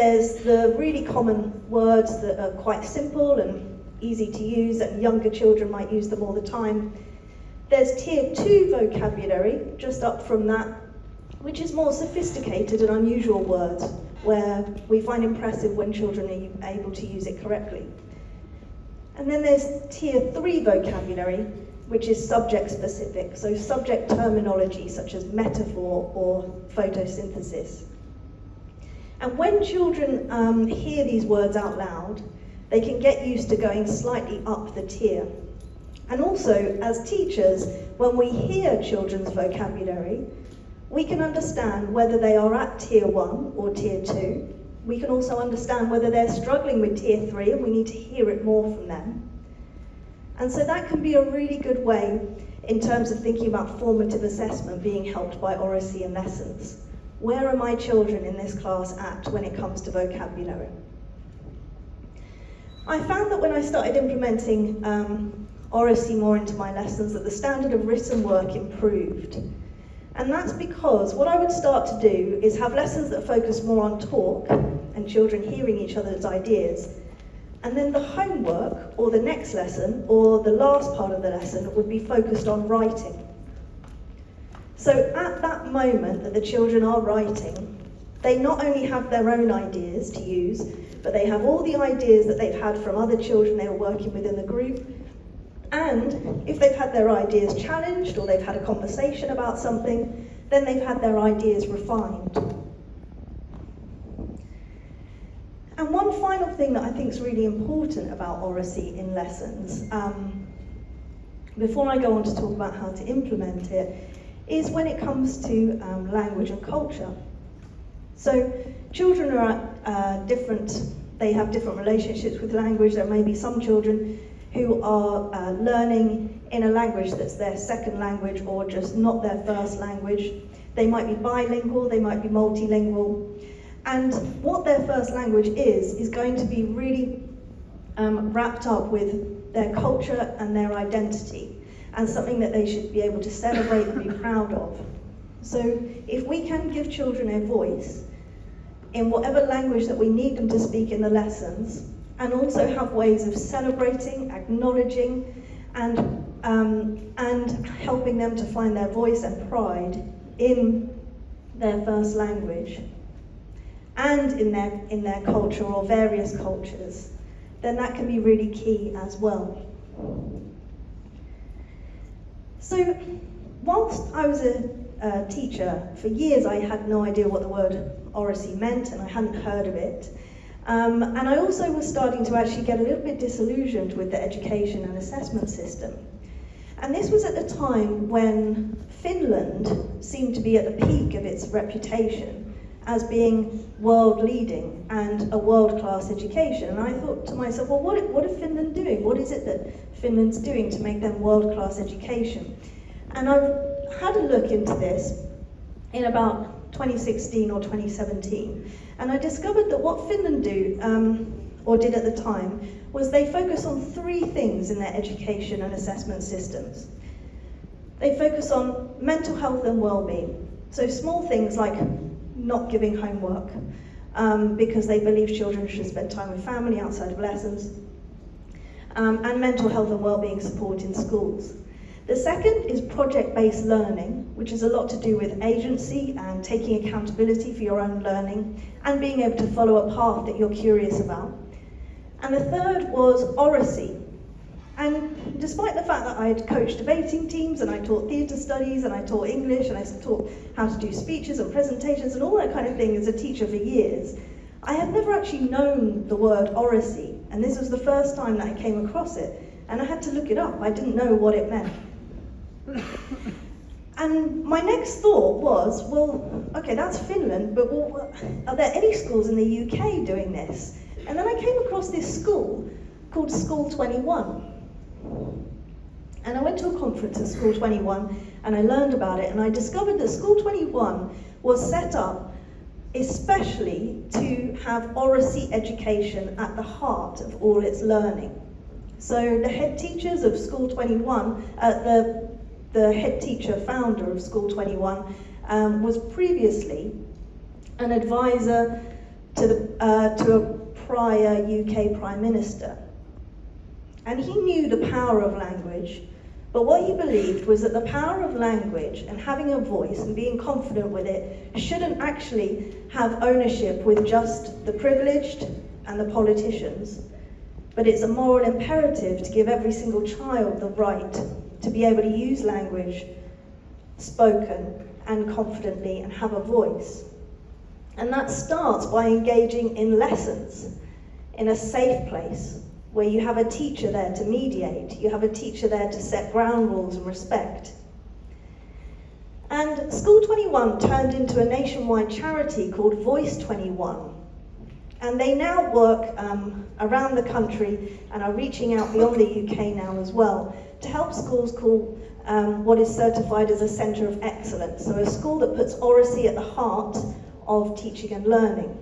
There's the really common words that are quite simple and easy to use, and younger children might use them all the time. There's tier 2 vocabulary, just up from that, which is more sophisticated and unusual words, where we find impressive when children are able to use it correctly. And then there's tier 3 vocabulary, which is subject specific, so subject terminology such as metaphor or photosynthesis. And when children hear these words out loud, they can get used to going slightly up the tier. And also, as teachers, when we hear children's vocabulary, we can understand whether they are at tier 1 or tier 2. We can also understand whether they're struggling with tier 3 and we need to hear it more from them. And so that can be a really good way in terms of thinking about formative assessment being helped by ORACY and lessons. Where are my children in this class at when it comes to vocabulary? I found that when I started implementing ORACY more into my lessons, that the standard of written work improved. And that's because what I would start to do is have lessons that focus more on talk and children hearing each other's ideas. And then the homework, or the next lesson, or the last part of the lesson would be focused on writing. So at that moment that the children are writing, they not only have their own ideas to use, but they have all the ideas that they've had from other children they were working with in the group. And if they've had their ideas challenged, or they've had a conversation about something, then they've had their ideas refined. And one final thing that I think is really important about ORACY in lessons, before I go on to talk about how to implement it, is when it comes to language and culture. So children are they have different relationships with language. There may be some children who are learning in a language that's their second language or just not their first language. They might be bilingual, they might be multilingual. And what their first language is going to be really wrapped up with their culture and their identity, and something that they should be able to celebrate and be proud of. So if we can give children a voice in whatever language that we need them to speak in the lessons, and also have ways of celebrating, acknowledging, and helping them to find their voice and pride in their first language, and in their culture or various cultures, then that can be really key as well. So, whilst I was a teacher, for years I had no idea what the word ORACY meant, and I hadn't heard of it. And I also was starting to actually get a little bit disillusioned with the education and assessment system. And this was at the time when Finland seemed to be at the peak of its reputation as being world leading and a world-class education. And I thought to myself, well, what are Finland doing? What is it that Finland's doing to make them world-class education? And I had a look into this in about 2016 or 2017, and I discovered that what Finland did at the time, was they focus on 3 things in their education and assessment systems. They focus on mental health and well-being, so small things like not giving homework, because they believe children should spend time with family outside of lessons, and mental health and well-being support in schools. The second is project-based learning, which is a lot to do with agency and taking accountability for your own learning and being able to follow a path that you're curious about. And the third was ORACY. And despite the fact that I had coached debating teams and I taught theatre studies and I taught English and I taught how to do speeches and presentations and all that kind of thing as a teacher for years, I had never actually known the word ORACY, and this was the first time that I came across it, and I had to look it up. I didn't know what it meant. And my next thought was, well, okay, that's Finland, but are there any schools in the UK doing this? And then I came across this school called School 21. And I went to a conference at School 21 and I learned about it, and I discovered that School 21 was set up especially to have ORACY education at the heart of all its learning. So the head teachers of School 21, the head teacher founder of School 21 was previously an advisor to a prior UK Prime Minister. And he knew the power of language, but what he believed was that the power of language and having a voice and being confident with it shouldn't actually have ownership with just the privileged and the politicians, but it's a moral imperative to give every single child the right to be able to use language spoken and confidently and have a voice. And that starts by engaging in lessons in a safe place where you have a teacher there to mediate, you have a teacher there to set ground rules and respect. And School 21 turned into a nationwide charity called Voice 21. And they now work around the country and are reaching out beyond the UK now as well to help schools call what is certified as a centre of excellence. So a school that puts ORACY at the heart of teaching and learning.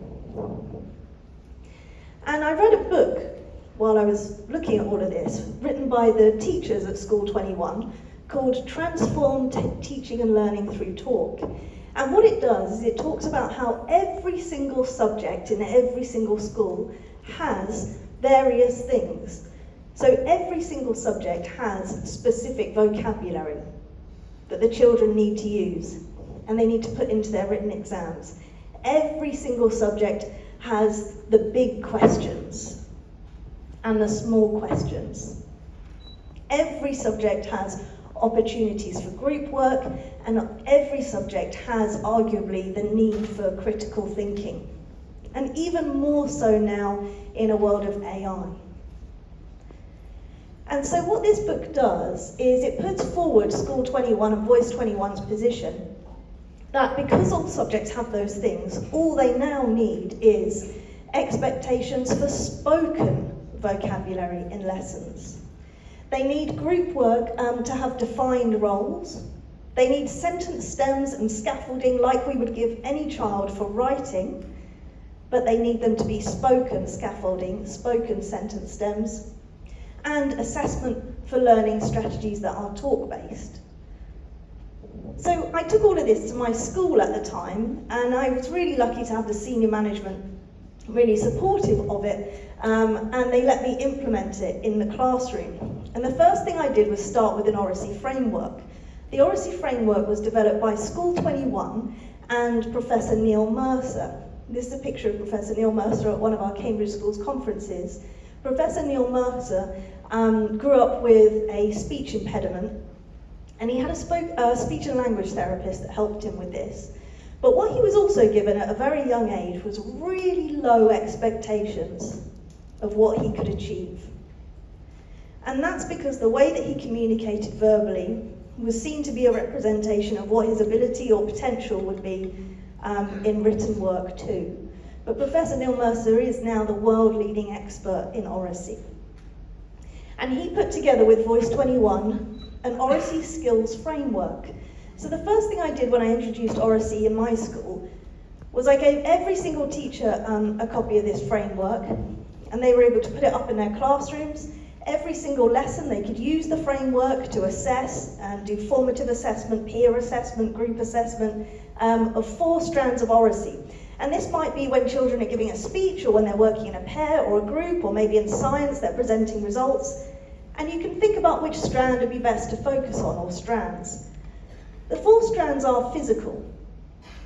And I read a book while I was looking at all of this, written by the teachers at School 21, called Transform Teaching and Learning Through Talk. And what it does is it talks about how every single subject in every single school has various things. So every single subject has specific vocabulary that the children need to use and they need to put into their written exams. Every single subject has the big questions and the small questions. Every subject has opportunities for group work, and every subject has arguably the need for critical thinking. And even more so now in a world of AI. And so what this book does is it puts forward School 21 and Voice 21's position that because all subjects have those things, all they now need is expectations for spoken vocabulary in lessons. They need group work to have defined roles. They need sentence stems and scaffolding like we would give any child for writing, but they need them to be spoken scaffolding, spoken sentence stems, and assessment for learning strategies that are talk-based. So I took all of this to my school at the time, and I was really lucky to have the senior management really supportive of it, and they let me implement it in the classroom. And the first thing I did was start with an ORACY framework. The ORACY framework was developed by School 21 and Professor Neil Mercer. This is a picture of Professor Neil Mercer at one of our Cambridge Schools conferences. Professor Neil Mercer grew up with a speech impediment, and he had a speech and language therapist that helped him with this. But what he was also given at a very young age was really low expectations of what he could achieve. And that's because the way that he communicated verbally was seen to be a representation of what his ability or potential would be in written work too. But Professor Neil Mercer is now the world-leading expert in ORACY. And he put together with Voice 21 an ORACY skills framework. So the first thing I did when I introduced ORACY in my school was I gave every single teacher a copy of this framework, and they were able to put it up in their classrooms. Every single lesson they could use the framework to assess and do formative assessment, peer assessment, group assessment of 4 strands of ORACY. And this might be when children are giving a speech, or when they're working in a pair or a group, or maybe in science they're presenting results. And you can think about which strand would be best to focus on, or strands. The 4 strands are physical.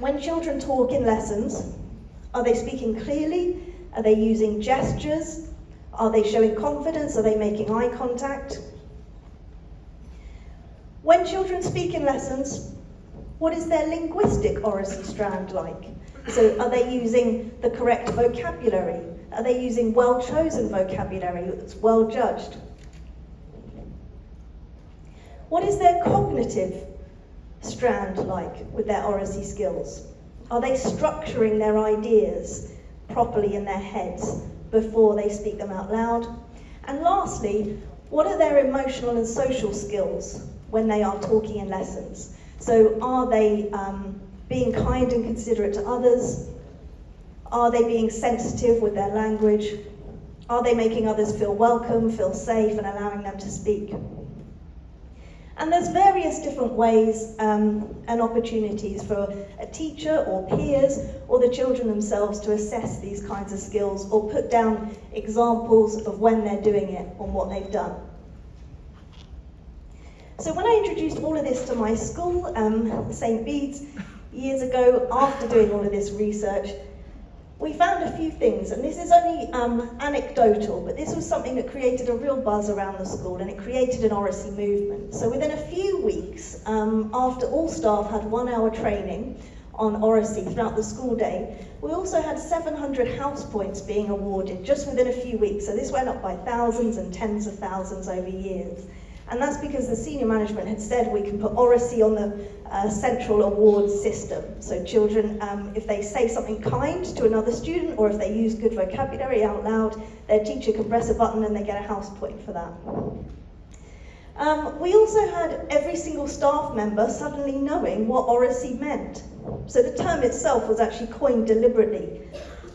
When children talk in lessons, are they speaking clearly? Are they using gestures? Are they showing confidence? Are they making eye contact? When children speak in lessons, what is their linguistic ORACY strand like? So are they using the correct vocabulary? Are they using well-chosen vocabulary that's well judged? What is their cognitive strand like with their ORACY skills? Are they structuring their ideas properly in their heads before they speak them out loud? And lastly, what are their emotional and social skills when they are talking in lessons? So are they being kind and considerate to others? Are they being sensitive with their language? Are they making others feel welcome, feel safe, and allowing them to speak? And there's various different ways and opportunities for a teacher or peers or the children themselves to assess these kinds of skills or put down examples of when they're doing it or what they've done. So when I introduced all of this to my school, St. Bede's, years ago, after doing all of this research, we found a few things, and this is only anecdotal, but this was something that created a real buzz around the school, and it created an ORACY movement. So within a few weeks, after all staff had 1 hour training on ORACY throughout the school day, we also had 700 house points being awarded just within a few weeks. So this went up by thousands and tens of thousands over years. And that's because the senior management had said we can put ORACY on the central awards system. So children, if they say something kind to another student, or if they use good vocabulary out loud, their teacher can press a button and they get a house point for that. We also had every single staff member suddenly knowing what ORACY meant. So the term itself was actually coined deliberately,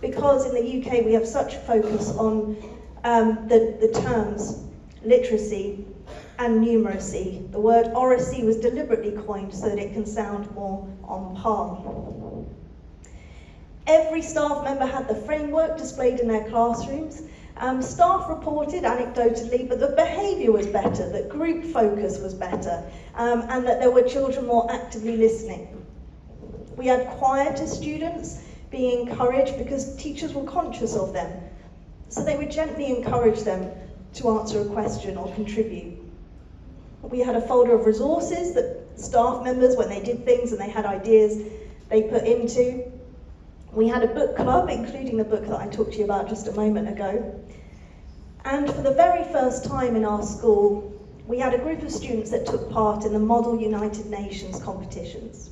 because in the UK we have such focus on the terms literacy and numeracy. The word ORACY was deliberately coined so that it can sound more on par. Every staff member had the framework displayed in their classrooms. Staff reported anecdotally, but the behaviour was better, that group focus was better, and that there were children more actively listening. We had quieter students being encouraged because teachers were conscious of them. So they would gently encourage them to answer a question or contribute. We had a folder of resources that staff members, when they did things and they had ideas, they put into. We had a book club, including the book that I talked to you about just a moment ago. And for the very first time in our school, we had a group of students that took part in the Model United Nations competitions.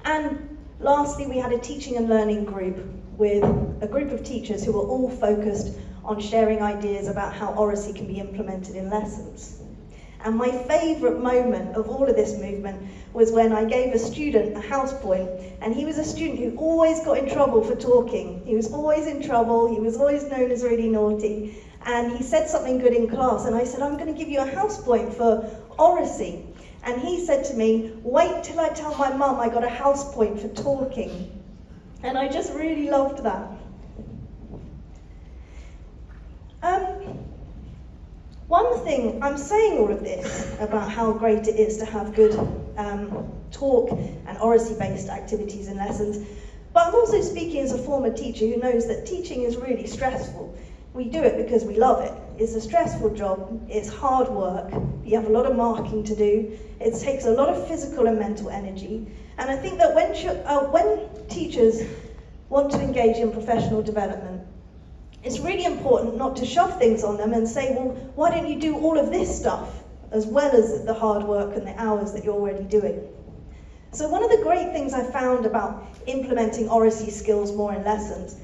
And lastly, we had a teaching and learning group with a group of teachers who were all focused on sharing ideas about how ORACY can be implemented in lessons. And my favourite moment of all of this movement was when I gave a student a house point, and he was a student who always got in trouble for talking. He was always in trouble, he was always known as really naughty, and he said something good in class, and I said, I'm going to give you a house point for ORACY. And he said to me, wait till I tell my mum I got a house point for talking. And I just really loved that. One thing, I'm saying all of this about how great it is to have good talk and ORACY-based activities and lessons, but I'm also speaking as a former teacher who knows that teaching is really stressful. We do it because we love it. It's a stressful job, it's hard work, you have a lot of marking to do, it takes a lot of physical and mental energy, and I think that when teachers want to engage in professional development, it's really important not to shove things on them and say, well, why don't you do all of this stuff as well as the hard work and the hours that you're already doing? So one of the great things I found about implementing ORACY skills more in lessons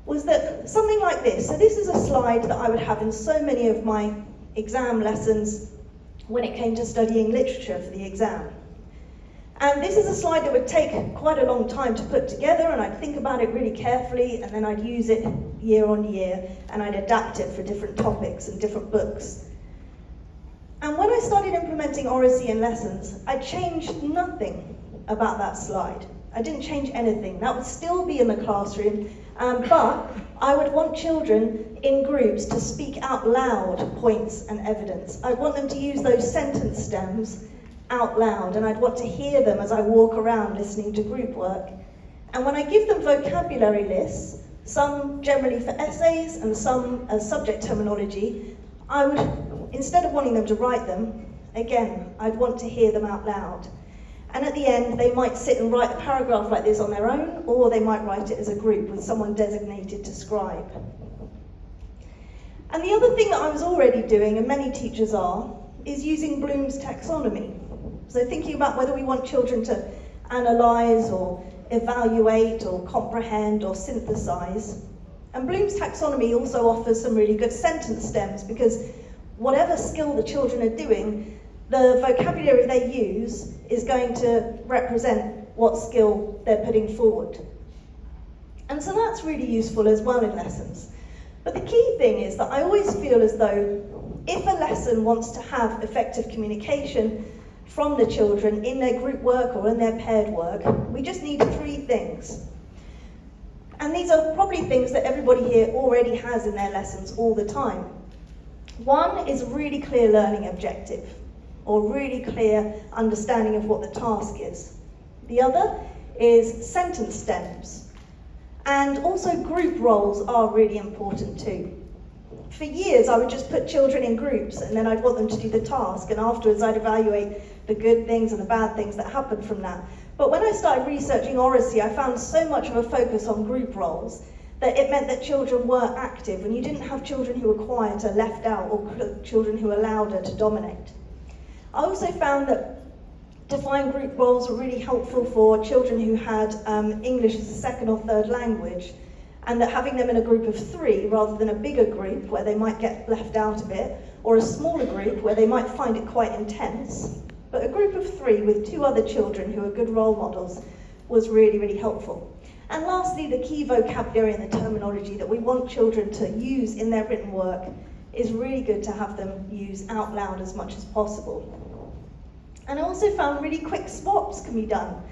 was that something like this. So this is a slide that I would have in so many of my exam lessons when it came to studying literature for the exam. And this is a slide that would take quite a long time to put together, and I'd think about it really carefully, and then I'd use it year on year, and I'd adapt it for different topics and different books. And when I started implementing ORACY in lessons, I changed nothing about that slide. I didn't change anything. That would still be in the classroom, but I would want children in groups to speak out loud points and evidence. I'd want them to use those sentence stems out loud, and I'd want to hear them as I walk around listening to group work. And when I give them vocabulary lists, some generally for essays and some as subject terminology, I would, instead of wanting them to write them, again, I'd want to hear them out loud. And at the end, they might sit and write a paragraph like this on their own, or they might write it as a group with someone designated to scribe. And the other thing that I was already doing, and many teachers are, is using Bloom's taxonomy. So thinking about whether we want children to analyse or evaluate or comprehend or synthesise. And Bloom's taxonomy also offers some really good sentence stems, because whatever skill the children are doing, the vocabulary they use is going to represent what skill they're putting forward. And so that's really useful as well in lessons. But the key thing is that I always feel as though if a lesson wants to have effective communication from the children in their group work or in their paired work, we just need 3 things. And these are probably things that everybody here already has in their lessons all the time. One is a really clear learning objective, or really clear understanding of what the task is. The other is sentence stems. And also group roles are really important too. For years, I would just put children in groups and then I'd want them to do the task, and afterwards I'd evaluate the good things and the bad things that happened from that. But when I started researching ORACY, I found so much of a focus on group roles that it meant that children were active, and you didn't have children who were quiet or left out, or children who were louder to dominate. I also found that defined group roles were really helpful for children who had English as a second or third language, and that having them in a group of 3 rather than a bigger group where they might get left out a bit, or a smaller group where they might find it quite intense, but a group of 3 with 2 other children who are good role models was really, really helpful. And lastly, the key vocabulary and the terminology that we want children to use in their written work is really good to have them use out loud as much as possible. And I also found really quick swaps can be done.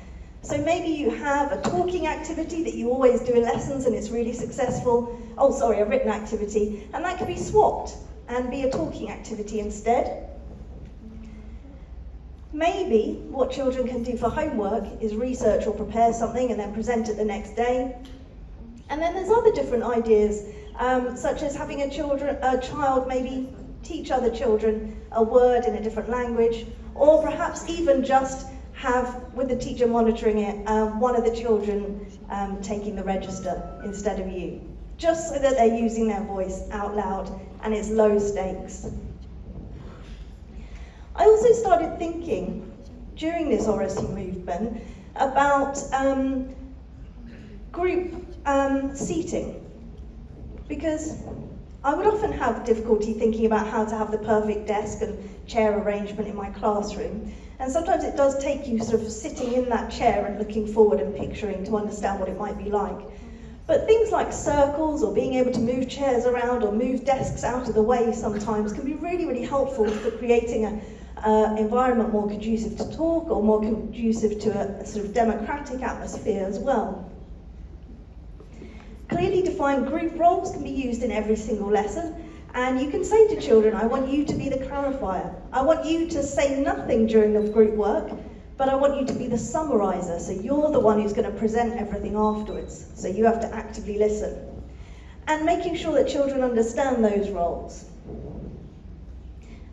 So maybe you have a talking activity that you always do in lessons and it's really successful. A written activity, and that can be swapped and be a talking activity instead. Maybe what children can do for homework is research or prepare something and then present it the next day. And then there's other different ideas, such as having a child maybe teach other children a word in a different language, or perhaps even just have, with the teacher monitoring it, one of the children taking the register instead of you, just so that they're using their voice out loud and it's low stakes. I also started thinking during this ORACY movement about group seating, because I would often have difficulty thinking about how to have the perfect desk and chair arrangement in my classroom, and sometimes it does take you sort of sitting in that chair and looking forward and picturing to understand what it might be like. But things like circles or being able to move chairs around or move desks out of the way sometimes can be really, really helpful for creating an environment more conducive to talk, or more conducive to a sort of democratic atmosphere as well. Clearly defined group roles can be used in every single lesson, and you can say to children, I want you to be the clarifier. I want you to say nothing during the group work, but I want you to be the summarizer, so you're the one who's going to present everything afterwards, so you have to actively listen. And making sure that children understand those roles.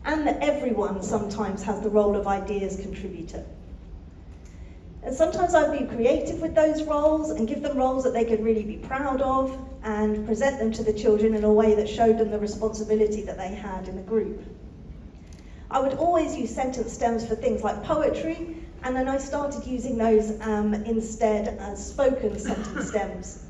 And that everyone sometimes has the role of ideas contributor. And sometimes I'd be creative with those roles and give them roles that they could really be proud of and present them to the children in a way that showed them the responsibility that they had in the group. I would always use sentence stems for things like poetry, and then I started using those instead as spoken sentence stems.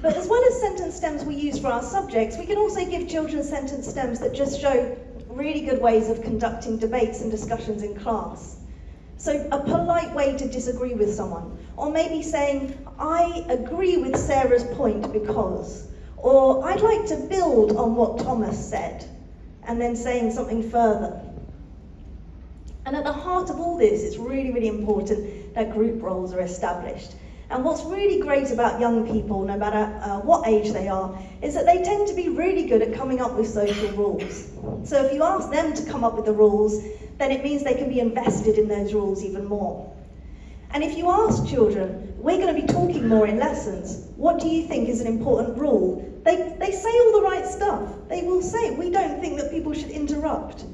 But as well as sentence stems we use for our subjects, we can also give children sentence stems that just show really good ways of conducting debates and discussions in class. So a polite way to disagree with someone, or maybe saying, I agree with Sarah's point because, or I'd like to build on what Thomas said, and then saying something further. And at the heart of all this, it's really, really important that group roles are established. And what's really great about young people, no matter what age they are, is that they tend to be really good at coming up with social rules. So if you ask them to come up with the rules, then it means they can be invested in those rules even more. And if you ask children, we're going to be talking more in lessons, what do you think is an important rule? They say all the right stuff. They will say, we don't think that people should interrupt.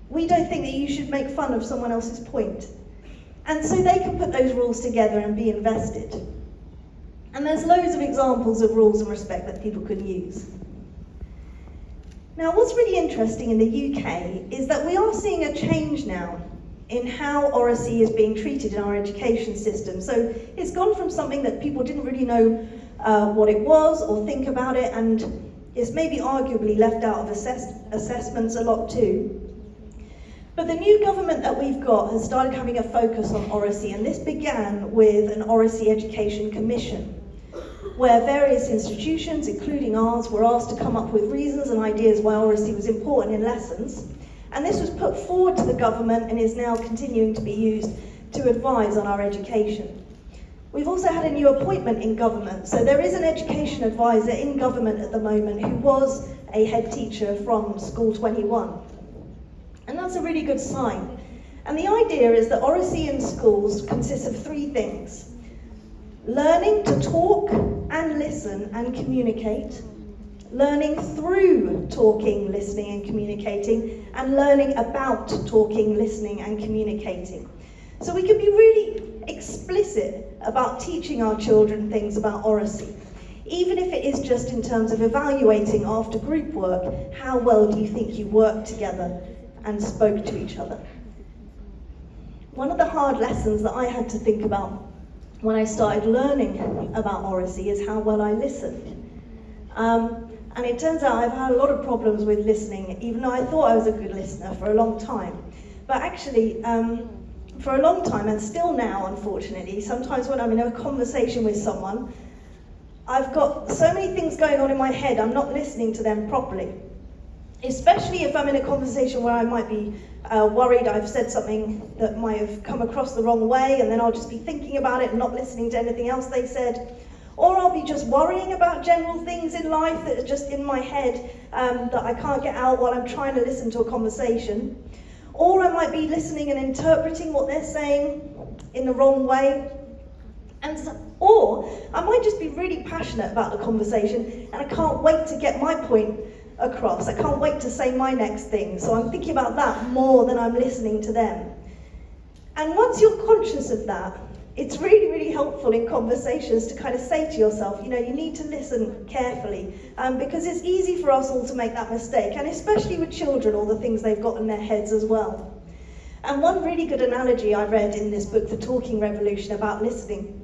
We don't think that you should make fun of someone else's point. And so they can put those rules together and be invested. And there's loads of examples of rules and respect that people can use. Now, what's really interesting in the UK is that we are seeing a change now in how ORACY is being treated in our education system. So it's gone from something that people didn't really know what it was or think about it, and it's maybe arguably left out of assessments a lot too. But the new government that we've got has started having a focus on ORACY, and this began with an ORACY Education Commission. where various institutions, including ours, were asked to come up with reasons and ideas why oracy was important in lessons. And this was put forward to the government and is now continuing to be used to advise on our education. We've also had a new appointment in government. So there is an education advisor in government at the moment who was a head teacher from School 21. And that's a really good sign. And the idea is that oracy in schools consists of three things: learning to talk and listen and communicate, learning through talking, listening and communicating, and learning about talking, listening and communicating. So we can be really explicit about teaching our children things about oracy, even if it is just in terms of evaluating after group work, how well do you think you worked together and spoke to each other. One of the hard lessons that I had to think about when I started learning about oracy is how well I listened. And it turns out I've had a lot of problems with listening, even though I thought I was a good listener for a long time. But actually, for a long time, and still now, unfortunately, sometimes when I'm in a conversation with someone, I've got so many things going on in my head, I'm not listening to them properly. Especially if I'm in a conversation where I might be worried I've said something that might have come across the wrong way, and then I'll just be thinking about it and not listening to anything else they said. Or I'll be just worrying about general things in life that are just in my head that I can't get out while I'm trying to listen to a conversation. Or I might be listening and interpreting what they're saying in the wrong way. Or I might just be really passionate about the conversation and I can't wait to get my point across. I can't wait to say my next thing. So I'm thinking about that more than I'm listening to them. And once you're conscious of that, it's really, really helpful in conversations to kind of say to yourself, you know, you need to listen carefully because it's easy for us all to make that mistake, and especially with children, all the things they've got in their heads as well. And one really good analogy I read in this book, The Talking Revolution, about listening,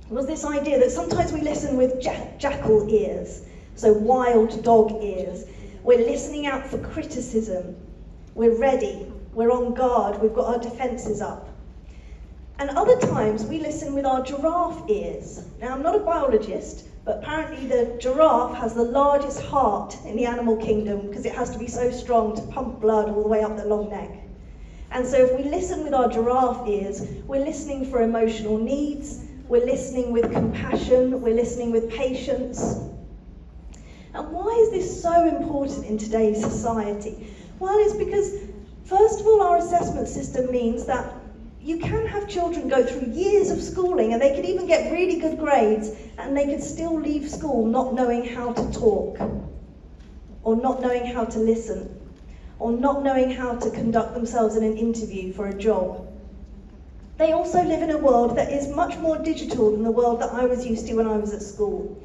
was this idea that sometimes we listen with jackal ears, so wild dog ears. We're listening out for criticism. We're ready. We're on guard. We've got our defences up. And other times we listen with our giraffe ears. Now, I'm not a biologist, but apparently the giraffe has the largest heart in the animal kingdom because it has to be so strong to pump blood all the way up the long neck. And so if we listen with our giraffe ears, we're listening for emotional needs, we're listening with compassion, we're listening with patience. And why is this so important in today's society? Well, it's because, first of all, our assessment system means that you can have children go through years of schooling and they could even get really good grades and they could still leave school not knowing how to talk, or not knowing how to listen, or not knowing how to conduct themselves in an interview for a job. They also live in a world that is much more digital than the world that I was used to when I was at school.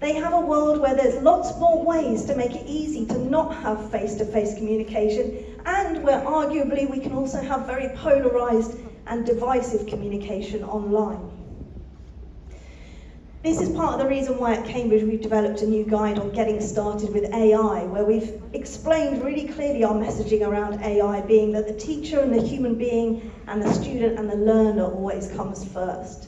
They have a world where there's lots more ways to make it easy to not have face-to-face communication, and where arguably we can also have very polarised and divisive communication online. This is part of the reason why at Cambridge we've developed a new guide on getting started with AI, where we've explained really clearly our messaging around AI being that the teacher and the human being and the student and the learner always comes first.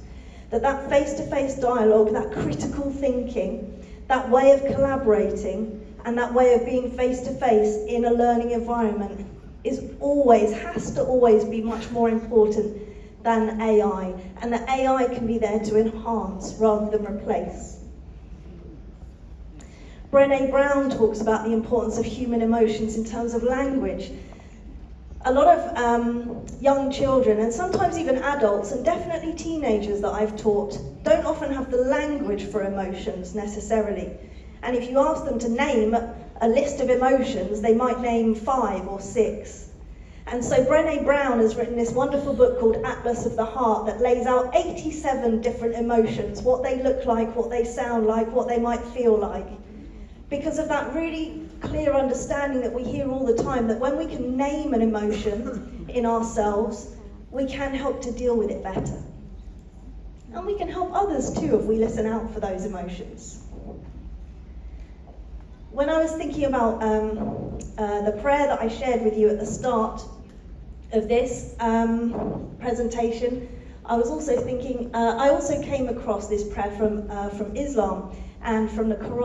That face-to-face dialogue, that critical thinking, that way of collaborating, and that way of being face-to-face in a learning environment has to always be much more important than AI, and that AI can be there to enhance rather than replace. Brené Brown talks about the importance of human emotions in terms of language. A lot of young children, and sometimes even adults, and definitely teenagers that I've taught, don't often have the language for emotions necessarily. And if you ask them to name a list of emotions, they might name 5 or 6. And so Brené Brown has written this wonderful book called Atlas of the Heart that lays out 87 different emotions, what they look like, what they sound like, what they might feel like. Because of that really clear understanding that we hear all the time, that when we can name an emotion in ourselves, we can help to deal with it better. And we can help others too if we listen out for those emotions. When I was thinking about the prayer that I shared with you at the start of this presentation, I was also thinking, I also came across this prayer from Islam and from the Quran.